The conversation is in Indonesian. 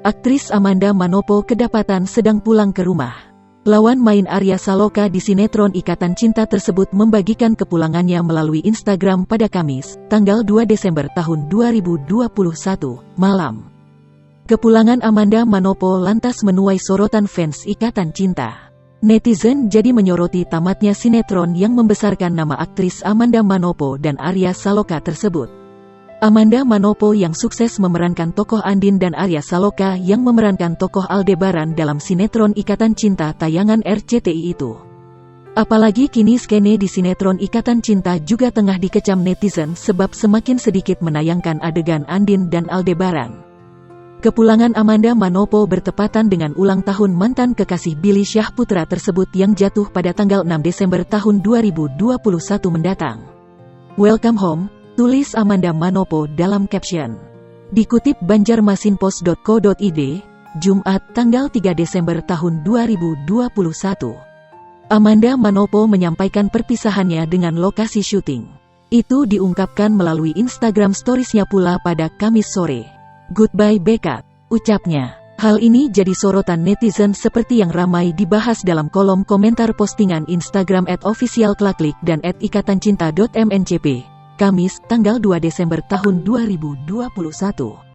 Aktris Amanda Manopo kedapatan sedang pulang ke rumah. Lawan main Arya Saloka di sinetron Ikatan Cinta tersebut membagikan kepulangannya melalui Instagram pada Kamis, tanggal 2 Desember tahun 2021, malam. Kepulangan Amanda Manopo lantas menuai sorotan fans Ikatan Cinta. Netizen jadi menyoroti tamatnya sinetron yang membesarkan nama aktris Amanda Manopo dan Arya Saloka tersebut. Amanda Manopo yang sukses memerankan tokoh Andin dan Arya Saloka yang memerankan tokoh Aldebaran dalam sinetron Ikatan Cinta tayangan RCTI itu. Apalagi kini skene di sinetron Ikatan Cinta juga tengah dikecam netizen sebab semakin sedikit menayangkan adegan Andin dan Aldebaran. Kepulangan Amanda Manopo bertepatan dengan ulang tahun mantan kekasih Billy Syahputra tersebut yang jatuh pada tanggal 6 Desember tahun 2021 mendatang. Welcome home, tulis Amanda Manopo dalam caption. Dikutip banjarmasinpost.co.id, Jumat tanggal 3 Desember tahun 2021. Amanda Manopo menyampaikan perpisahannya dengan lokasi syuting. Itu diungkapkan melalui Instagram Stories-nya pula pada Kamis sore. Goodbye Bekat, ucapnya. Hal ini jadi sorotan netizen seperti yang ramai dibahas dalam kolom komentar postingan Instagram @officialklaklik dan @ikatancinta.mncp. Kamis, tanggal 2 Desember tahun 2021.